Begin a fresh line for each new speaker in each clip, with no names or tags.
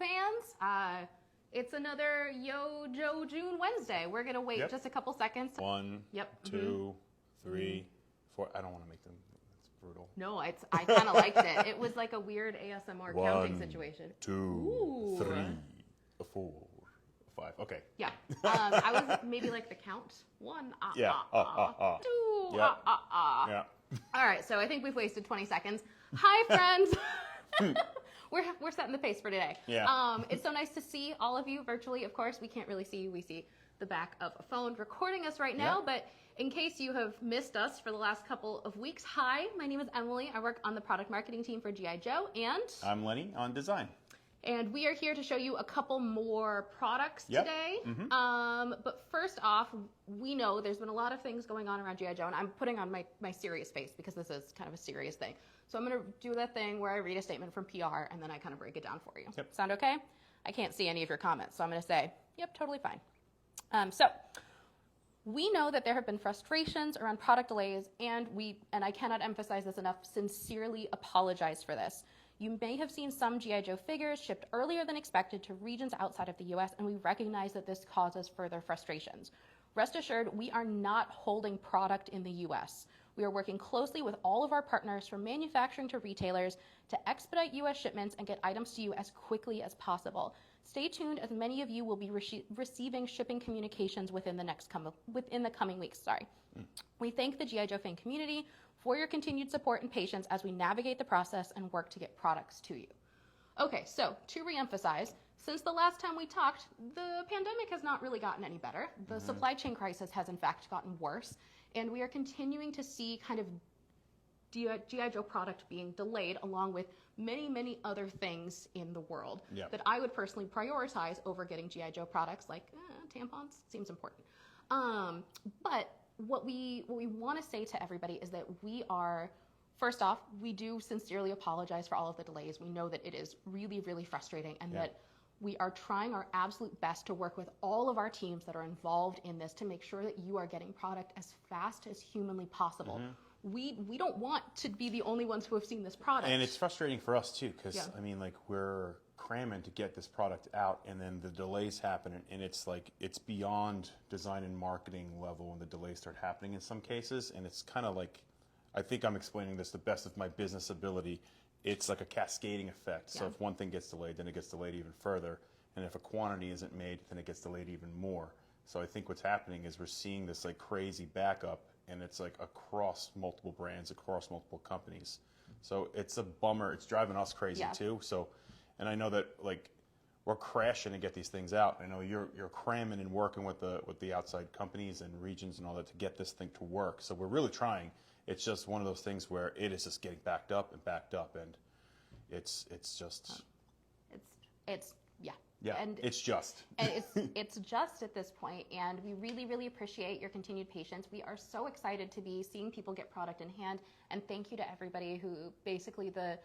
fans. It's another YoJoe June Wednesday. We're going to wait just a couple seconds.
1, 2, 3, 4. I don't want to make them. It's brutal.
No, I kind of liked it. It was like a weird ASMR counting situation.
2, 3, 4, 5. Okay.
Yeah. I was maybe like the count. 1, 2,
Yeah.
All right, so I think we've wasted 20 seconds. Hi, friends. We're setting the pace for today.
Yeah.
It's so nice to see all of you virtually. Of course, we can't really see you. We see the back of a phone recording us right now. But in case you have missed us for the last couple of weeks, hi, my name is Emily. I work on the product marketing team for YoJoe, and
I'm Lenny on design.
And we are here to show you a couple more products today. But first off, we know there's been a lot of things going on around YoJoe, and I'm putting on my serious face because this is kind of a serious thing. So I'm going to do that thing where I read a statement from PR, and then I kind of break it down for you. Sound okay? I can't see any of your comments, so I'm going to say, yep, totally fine. So we know that there have been frustrations around product delays, and I cannot emphasize this enough, sincerely apologize for this. You may have seen some YoJoe figures shipped earlier than expected to regions outside of the US, and we recognize that this causes further frustrations. Rest assured, we are not holding product in the US. We are working closely with all of our partners, from manufacturing to retailers, to expedite US shipments and get items to you as quickly as possible. Stay tuned, as many of you will be receiving shipping communications within the coming weeks. We thank the YoJoe fan community for your continued support and patience as we navigate the process and work to get products to you. Okay, so to reemphasize, since the last time we talked, the pandemic has not really gotten any better. The supply chain crisis has in fact gotten worse, and we are continuing to see kind of YoJoe product being delayed, along with many, many other things in the world that I would personally prioritize over getting YoJoe products like tampons. Seems important. But what we want to say to everybody is that first off, we do sincerely apologize for all of the delays. We know that it is really, really frustrating, and that we are trying our absolute best to work with all of our teams that are involved in this to make sure that you are getting product as fast as humanly possible. We don't want to be the only ones who have seen this product.
And it's frustrating for us too, because I mean, like, we're cramming to get this product out, and then the delays happen, and it's like, it's beyond design and marketing level when the delays start happening in some cases. And it's kind of like, I think I'm explaining this the best of my business ability. It's like a cascading effect. So if one thing gets delayed, then it gets delayed even further. And if a quantity isn't made, then it gets delayed even more. So I think what's happening is we're seeing this like crazy backup, and it's like across multiple brands, across multiple companies. So it's a bummer. It's driving us crazy too. So, and I know that like we're crashing to get these things out. I know you're cramming and working with the outside companies and regions and all that to get this thing to work. So we're really trying. It's just one of those things where it is just getting backed up, and it's just and it's just
it's just at this point, and we really, really appreciate your continued patience. We are so excited to be seeing people get product in hand, and thank you to everybody who basically the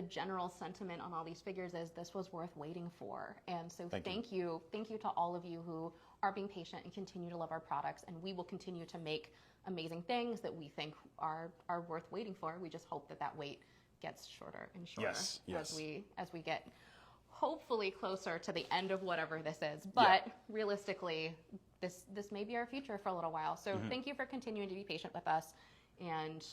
general sentiment on all these figures is this was worth waiting for. And so thank you to all of you who are being patient and continue to love our products, and we will continue to make amazing things that we think are worth waiting for. We just hope that wait gets shorter and shorter as we get hopefully closer to the end of whatever this is. But realistically, this may be our future for a little while. So thank you for continuing to be patient with us, and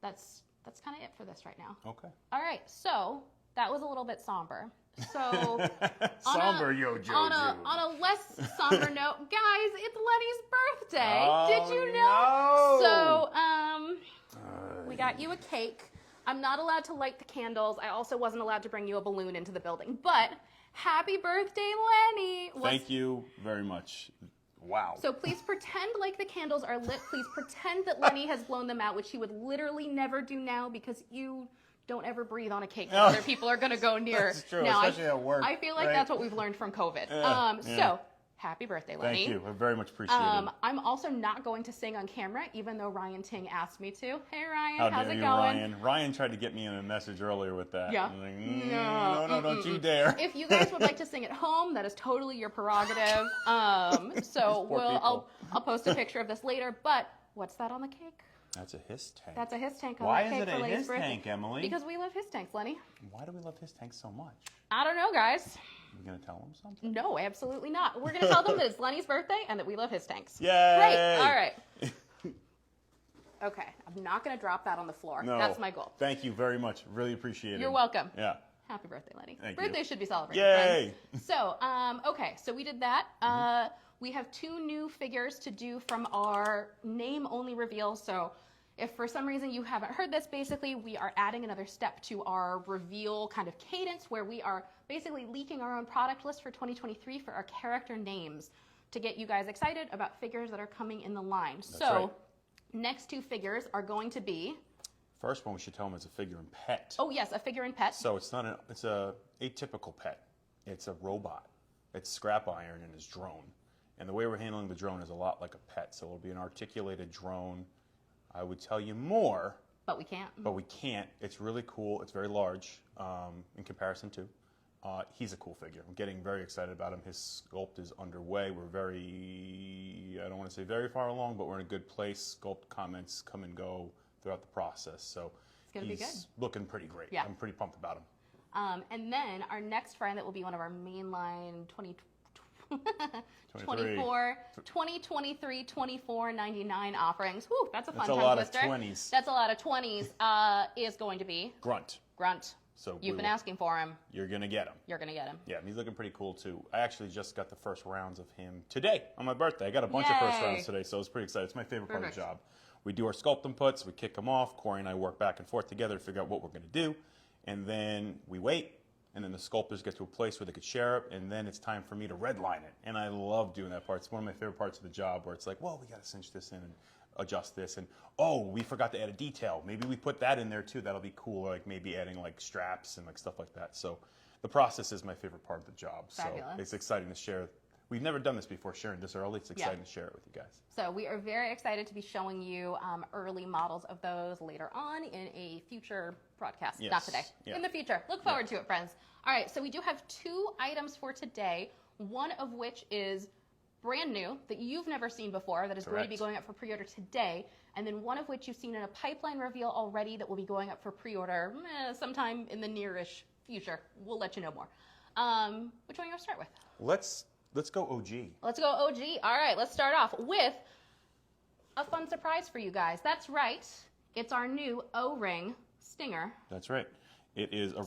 that's kind of it for this right now.
Okay.
All right, so that was a little bit somber. So
somber YoJoe.
On a less somber note, guys, it's Lenny's birthday.
Oh,
did you know? So we got you a cake. I'm not allowed to light the candles. I also wasn't allowed to bring you a balloon into the building. But happy birthday, Lenny!
Thank you very much. Wow.
So please pretend like the candles are lit. Please pretend that Lenny has blown them out, which he would literally never do now, because you don't ever breathe on a cake that other people are going to go near.
That's true,
now,
especially at work.
I feel like that's what we've learned from COVID. So happy birthday, Lenny.
Thank you. I very much appreciate it.
I'm also not going to sing on camera, even though Ryan Ting asked me to. Hey, Ryan, how's it going?
Ryan? Ryan tried to get me in a message earlier with that.
Yeah.
I'm like, no, don't you dare.
If you guys would like to sing at home, that is totally your prerogative. So I'll post a picture of this later. But what's that on the cake?
That's a his tank.
That's a his tank on
Why
that
is
cake
it
for
a
Lenny's
his
birthday.
tank, Emily?
Because we love his tanks, Lenny.
Why do we love his tank so much?
I don't know, guys.
You gonna tell them something?
No, absolutely not. We're gonna tell them that it's Lenny's birthday and that we love his tanks.
Yay!
Great. All right. Okay, I'm not gonna drop that on the floor.
No.
That's my goal.
Thank you very much. Really appreciate it.
You're welcome.
Yeah.
Happy birthday, Lenny.
Thank
Birthday
you.
should be celebrated.
Yay!
Friends. So, okay, so we did that. We have 2 new figures to do from our name-only reveal. So, if for some reason you haven't heard this, basically we are adding another step to our reveal kind of cadence where we are basically leaking our own product list for 2023 for our character names to get you guys excited about figures that are coming in the line.
That's
so,
right.
Next 2 figures are going to be...
First one, we should tell them it's a figure and pet.
Oh yes, a figure and pet.
So it's not it's a atypical pet. It's a robot. It's scrap iron and it's drone. And the way we're handling the drone is a lot like a pet. So it'll be an articulated drone. I would tell you more.
But we can't.
But we can't. It's really cool. It's very large in comparison to. He's a cool figure. I'm getting very excited about him. His sculpt is underway. We're very, I don't want to say very far along, but we're in a good place. Sculpt comments come and go throughout the process. So
it's gonna be good.
Looking pretty great.
Yeah.
I'm pretty pumped about him.
And then our next friend that will be one of our mainline 2023, 24.99 offerings. Whew, that's a fun tongue twister.
That's a lot of 20s.
That's a lot of 20s. Is going to be
Grunt. So
you've been asking for him.
You're gonna get him.
You're gonna get him.
Yeah, he's looking pretty cool too. I actually just got the first rounds of him today on my birthday. I got a bunch of first rounds today, so I was pretty excited. It's my favorite part of the job. We do our sculpt inputs, we kick them off. Corey and I work back and forth together to figure out what we're gonna do, and then we wait. And then the sculptors get to a place where they could share it, and then it's time for me to redline it. And I love doing that part. It's one of my favorite parts of the job where it's like, well, we got to cinch this in and adjust this. And, oh, we forgot to add a detail. Maybe we put that in there, too. That'll be cool, like maybe adding, like, straps and, like, stuff like that. So the process is my favorite part of the job.
Fabulous.
So it's exciting to share. We've never done this before, sharing this early. It's exciting to share it with you guys.
So we are very excited to be showing you early models of those later on in a future broadcast.
Yes.
Not today.
Yeah.
In the future. Look forward to it, friends. All right, so we do have 2 items for today, one of which is brand new that you've never seen before that is going to be going up for pre-order today, and then one of which you've seen in a pipeline reveal already that will be going up for pre-order sometime in the nearish future. We'll let you know more. Which one you want to start with?
Let's go OG.
Let's go OG. All right, let's start off with a fun surprise for you guys. That's right. It's our new O-ring Stinger.
That's right. It is a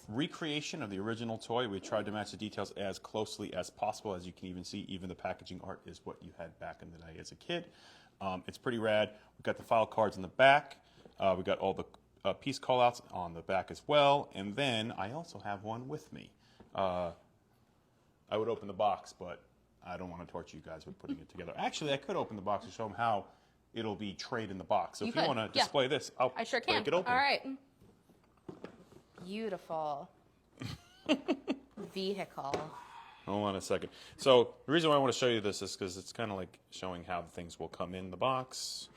recreation of the original toy. We tried to match the details as closely as possible. As you can even see, even the packaging art is what you had back in the day as a kid. It's pretty rad. We've got the file cards in the back. We got all the piece callouts on the back as well. And then I also have one with me. I would open the box, but I don't want to torture you guys with putting it together. Actually, I could open the box and show them how it'll be trayed in the box. So if you want to display this, I
sure can.
break it open.
All right. Beautiful vehicle.
Hold on a second. So the reason why I want to show you this is because it's kind of like showing how things will come in the box.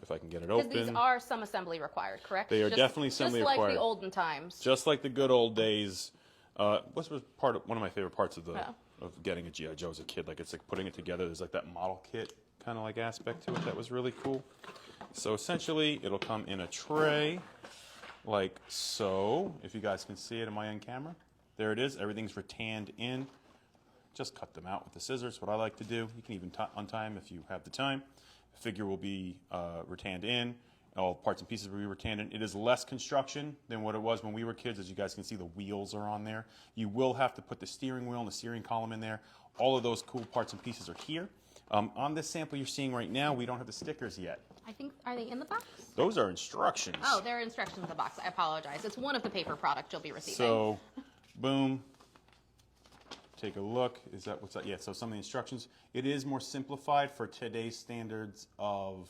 If I can get it open.
Because these are some assembly required, correct?
They are definitely assembly required.
Just like the olden times.
Just like the good old days. This was one of my favorite parts of getting a GI Joe as a kid. Like it's like putting it together. There's like that model kit kind of like aspect to it that was really cool. So essentially, it'll come in a tray. Like so, if you guys can see it in my end camera. There it is. Everything's rattaned in. Just cut them out with the scissors, what I like to do. You can even untie them if you have the time. The figure will be rattaned in. All parts and pieces will be rattaned in. It is less construction than what it was when we were kids. As you guys can see, the wheels are on there. You will have to put the steering wheel and the steering column in there. All of those cool parts and pieces are here. On this sample you're seeing right now, we don't have the stickers yet.
I think, are they in the box?
Those are instructions.
Oh, there are instructions in the box. I apologize. It's one of the paper products you'll be receiving.
So, boom. Take a look. Is that what's that? Yeah, so some of the instructions. It is more simplified for today's standards of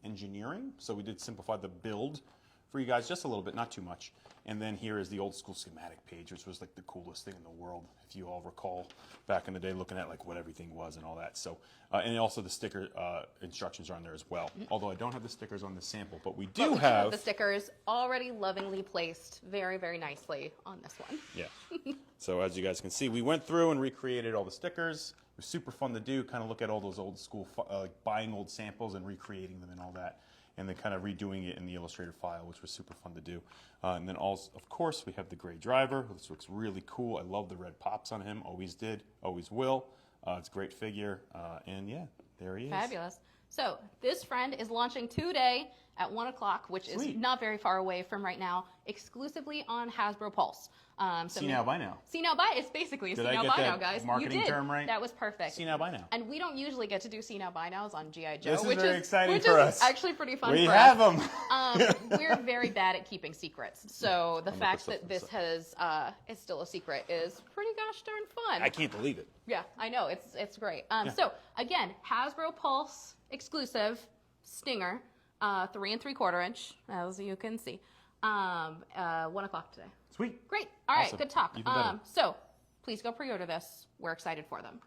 engineering. So we did simplify the build for you guys just a little bit, not too much. And then here is the old school schematic page, which was like the coolest thing in the world, if you all recall back in the day, looking at like what everything was and all that. So, and also the sticker instructions are on there as well. Although I don't have the stickers on the sample, but we do have
the stickers already lovingly placed very, very nicely on this one.
Yeah. So as you guys can see, we went through and recreated all the stickers. It was super fun to do, kind of look at all those old school, buying old samples and recreating them and all that. and then kind of redoing it in the Illustrator file, which was super fun to do. And then also, of course, we have the gray driver. This looks really cool. I love the red pops on him. Always did, always will. It's a great figure. And yeah, there he is.
Fabulous. So this friend is launching today at 1 o'clock, which is not very far away from right now, exclusively on Hasbro Pulse.
See now, buy now.
See now, buy. It's basically a see now, buy now, guys.
Marketing
you did.
term right?
That was perfect.
See now, buy now.
And we don't usually get to do see now, buy nows on GI Joe,
This is
which
very
is
exciting for us.
Actually pretty fun.
We
for
have
us.
them.
We're very bad at keeping secrets, so the fact that this has is still a secret is pretty gosh darn fun.
I can't believe it.
Yeah, I know it's great. So again, Hasbro Pulse exclusive Stinger, 3 3/4 inch, as you can see. 1 o'clock today.
Sweet.
Great. All right,
Awesome.
good talk.
Even better.
So please go pre-order this. We're excited for them.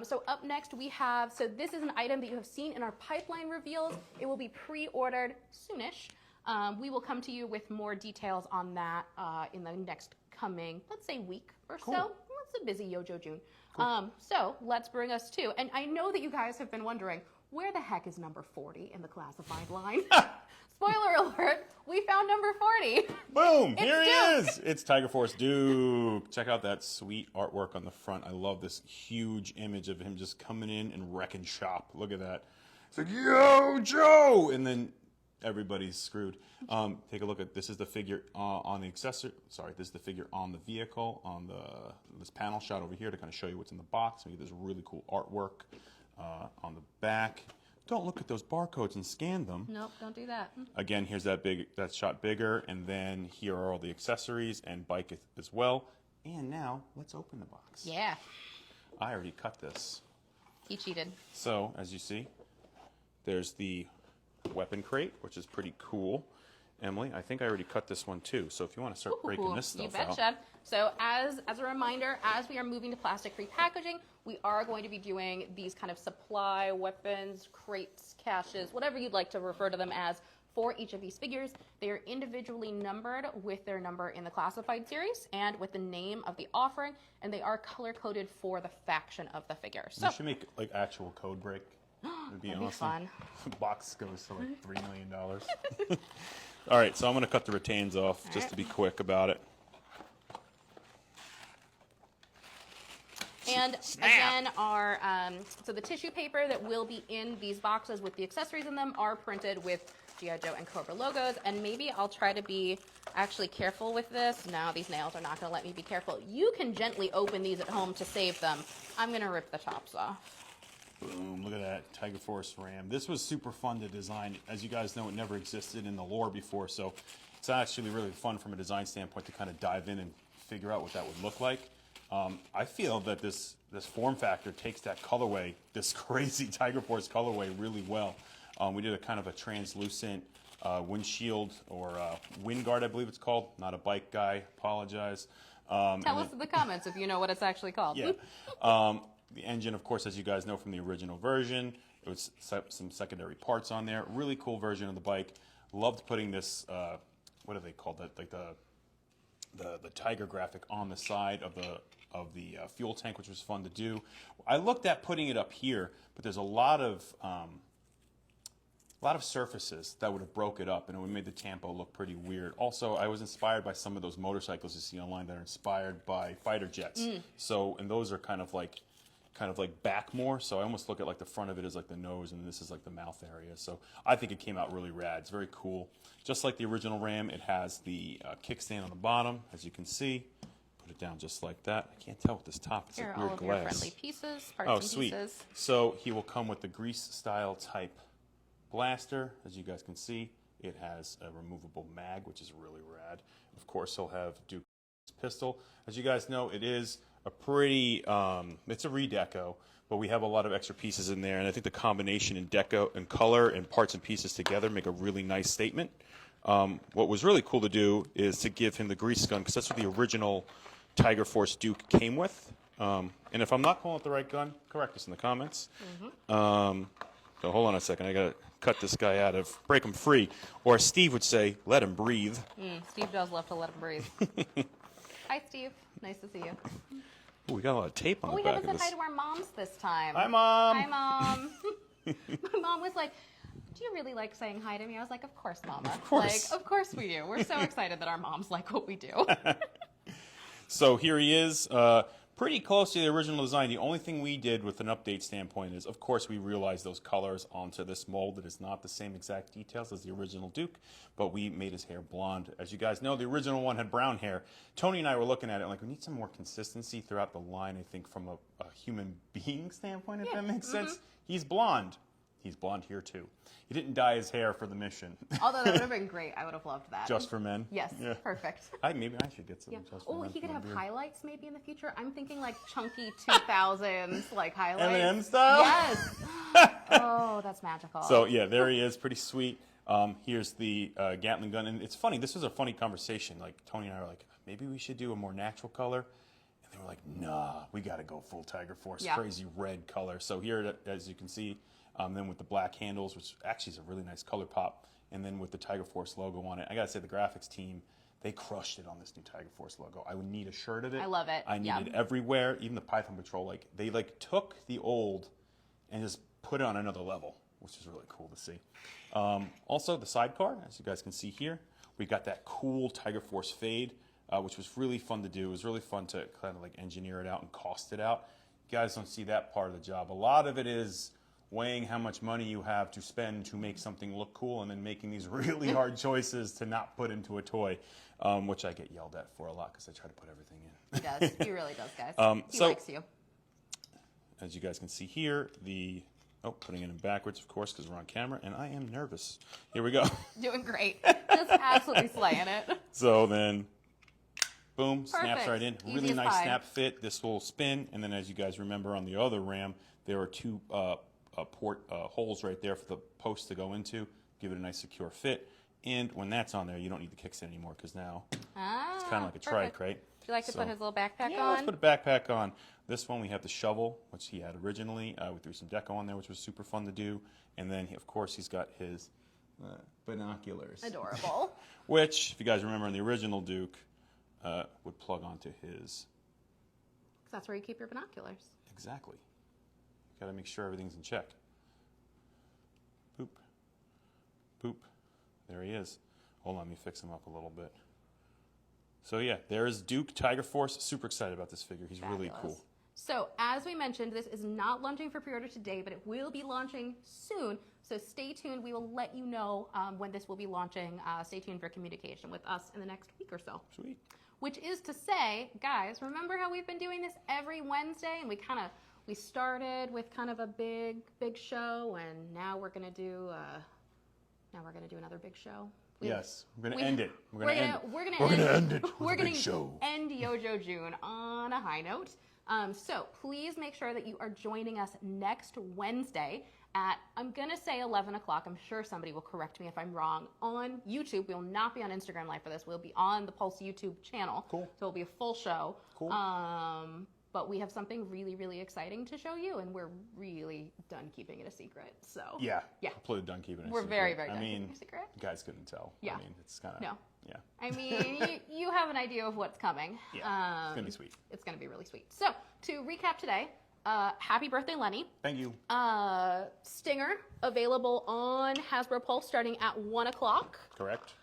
So up next we have, so this is an item that you have seen in our pipeline reveals. It will be pre-ordered soonish. We will come to you with more details on that in the next coming, let's say, week or so. It's a busy YoJoe June. Cool. So let's bring us to, and I know that you guys have been wondering, where the heck is number 40 in the classified line? Spoiler alert, we found number 40.
Boom, here he is. It's Tiger Force Duke. Check out that sweet artwork on the front. I love this huge image of him just coming in and wrecking shop. Look at that. It's like, yo, Joe! And then everybody's screwed. Take a look at, this is the figure on the accessory, sorry, this is the figure on the vehicle, on this panel shot over here to kind of show you what's in the box. We get this really cool artwork on the back. Don't look at those barcodes and scan them.
Nope, don't do that.
Again, here's that shot bigger, and then here are all the accessories and bike as well. And now, let's open the box.
Yeah.
I already cut this.
He cheated.
So, as you see, there's the weapon crate, which is pretty cool. Emily, I think I already cut this one too. So if you want to start breaking this stuff out.
You betcha. So as a reminder, as we are moving to plastic-free packaging, we are going to be doing these kind of supply weapons, crates, caches, whatever you'd like to refer to them as, for each of these figures. They are individually numbered with their number in the classified series and with the name of the offering, and they are color-coded for the faction of the figure. So
you should make like actual code break. It'd be
that'd
awesome.
be fun.
The box goes to like $3 million. All right, so I'm going to cut the retains off just to be quick about it.
And again, our so the tissue paper that will be in these boxes with the accessories in them are printed with G.I. Joe and Cobra logos. And maybe I'll try to be actually careful with this. No, these nails are not going to let me be careful. You can gently open these at home to save them. I'm going to rip the tops off.
Boom, look at that, Tiger Force Ram. This was super fun to design. As you guys know, it never existed in the lore before, so it's actually really fun from a design standpoint to kind of dive in and figure out what that would look like. I feel that this form factor takes that colorway, this crazy Tiger Force colorway, really well. We did a kind of a translucent windshield or wind guard, I believe it's called. Not a bike guy, apologize.
Tell us in the comments if you know what it's actually called.
Yeah. The engine, of course, as you guys know from the original version, it was some secondary parts on there. Really cool version of the bike. Loved putting this, what do they call that? Like the tiger graphic on the side of the fuel tank, which was fun to do. I looked at putting it up here, but there's a lot of surfaces that would have broke it up, and it would have made the tampo look pretty weird. Also, I was inspired by some of those motorcycles you see online that are inspired by fighter jets. So, and those are kind of like back more, so I almost look at like the front of it as like the nose, and this is like the mouth area. So I think it came out really rad. It's very cool. Just like the original Ram, it has the kickstand on the bottom, as you can see. Put it down just like that. I can't tell with this top. It's
Here
like
are
weird
all of
glass.
your friendly pieces, parts
Oh,
and
sweet.
pieces.
So he will come with the grease style type blaster. As you guys can see, it has a removable mag, which is really rad. Of course, he'll have Duke's pistol. As you guys know, it is a pretty, it's a redeco, but we have a lot of extra pieces in there, and I think the combination in deco and color and parts and pieces together make a really nice statement. What was really cool to do is to give him the grease gun, because that's what the original Tiger Force Duke came with. And if I'm not calling it the right gun, correct us in the comments. So hold on a second, I gotta cut this guy out of, break him free, or as Steve would say, let him breathe.
Steve does love to let him breathe. Hi, Steve. Nice to see you.
Ooh, we got a lot of tape on the
We
back
haven't
of
said
this.
hi to our moms this time.
Hi, Mom.
Hi, Mom. My mom was like, do you really like saying hi to me? I was like, of course, Mama.
Of course.
Like, of course we do. We're so excited that our moms like what we do.
So here he is, pretty close to the original design. The only thing we did with an update standpoint is, of course, we realized those colors onto this mold. That is not the same exact details as the original Duke, but we made his hair blonde. As you guys know, the original one had brown hair. Tony and I were looking at it like, we need some more consistency throughout the line, I think, from a human being standpoint, if that makes sense. He's blonde. He's blonde here, too. He didn't dye his hair for the mission.
Although that would have been great. I would have loved that.
Just for men?
Yes, yeah. Perfect.
Maybe I should get some just for men.
Oh, he could have highlights maybe in the future. I'm thinking like chunky 2000s like highlights.
M&M style?
Yes. Oh, that's magical.
So, yeah, there he is. Pretty sweet. Here's the Gatling gun. And it's funny. This was a funny conversation. Like, Tony and I were like, maybe we should do a more natural color. And they were like, nah, we got to go full Tiger Force, crazy red color. So here, as you can see, then with the black handles, which actually is a really nice color pop, and then with the Tiger Force logo on it. I got to say, the graphics team, they crushed it on this new Tiger Force logo. I would need a shirt of it.
I love it.
I need it everywhere. Even the Python Patrol, like they like took the old and just put it on another level, which is really cool to see. Also, the sidecar, as you guys can see here, we got that cool Tiger Force fade, which was really fun to do. It was really fun to kind of like engineer it out and cost it out. You guys don't see that part of the job. A lot of it is weighing how much money you have to spend to make something look cool and then making these really hard choices to not put into a toy, which I get yelled at for a lot because I try to put everything in.
He does. He really does, guys. He likes you.
As you guys can see here, putting it in backwards, of course, because we're on camera, and I am nervous. Here we go.
Doing great. Just absolutely slaying it.
So then, boom,
Perfect.
Snaps right in.
Easy
Really
as
nice
pie.
snap fit. This will spin, and then as you guys remember on the other Ram, there are two port holes right there for the post to go into, give it a nice secure fit. And when that's on there, you don't need the kickstand anymore because now it's kind of like a trike, right?
Would you like to put his little backpack on?
Yeah, let's put a backpack on. This one we have the shovel, which he had originally. We threw some deco on there, which was super fun to do. And then, of course, he's got his binoculars.
Adorable.
Which, if you guys remember in the original Duke, would plug onto his.
That's where you keep your binoculars.
Exactly. Got to make sure everything's in check. Boop. Boop. There he is. Hold on, let me fix him up a little bit. So yeah, there is Duke Tiger Force. Super excited about this figure. He's really cool.
So as we mentioned, this is not launching for pre-order today, but it will be launching soon. So stay tuned. We will let you know when this will be launching. Stay tuned for communication with us in the next week or so.
Sweet.
Which is to say, guys, remember how we've been doing this every Wednesday, and we started with kind of a big show, and now we're gonna do another big show.
Yes, we're gonna end it.
We're gonna end it. We're gonna end YoJoe June on a high note. So please make sure that you are joining us next Wednesday at, I'm gonna say 11 o'clock. I'm sure somebody will correct me if I'm wrong. On YouTube, we will not be on Instagram Live for this. We'll be on the Pulse YouTube channel.
Cool.
So it'll be a full show.
Cool.
But we have something really, really exciting to show you, and we're really done keeping it a secret. So
yeah, completely done keeping it a secret.
We're very, very done keeping it a secret.
You guys couldn't tell.
Yeah.
I mean, it's kind of,
no.
Yeah.
I mean, you have an idea of what's coming.
Yeah, it's going to be sweet.
It's going to be really sweet. So, to recap today, happy birthday, Lenny.
Thank you.
Stinger, available on Hasbro Pulse starting at 1 o'clock.
Correct.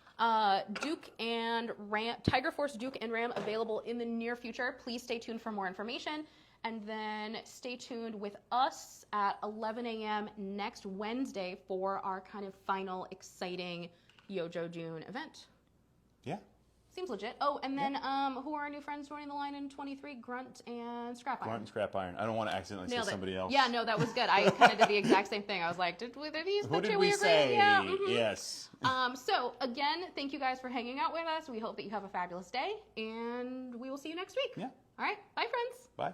Duke and Ram, Tiger Force Duke and Ram available in the near future. Please stay tuned for more information. And then stay tuned with us at 11 a.m. next Wednesday for our kind of final exciting YoJoe June event.
Yeah.
Seems legit. Oh, and then who are our new friends joining the line in 23? Grunt and Scrap Iron.
Grunt and Scrap Iron. I don't want to accidentally say somebody else.
Yeah, no, that was good. I kind of did the exact same thing. I was like, did he
Who did we say?
Yeah. Mm-hmm.
Yes.
So, again, thank you guys for hanging out with us. We hope that you have a fabulous day, and we will see you next week.
Yeah.
All right. Bye, friends.
Bye.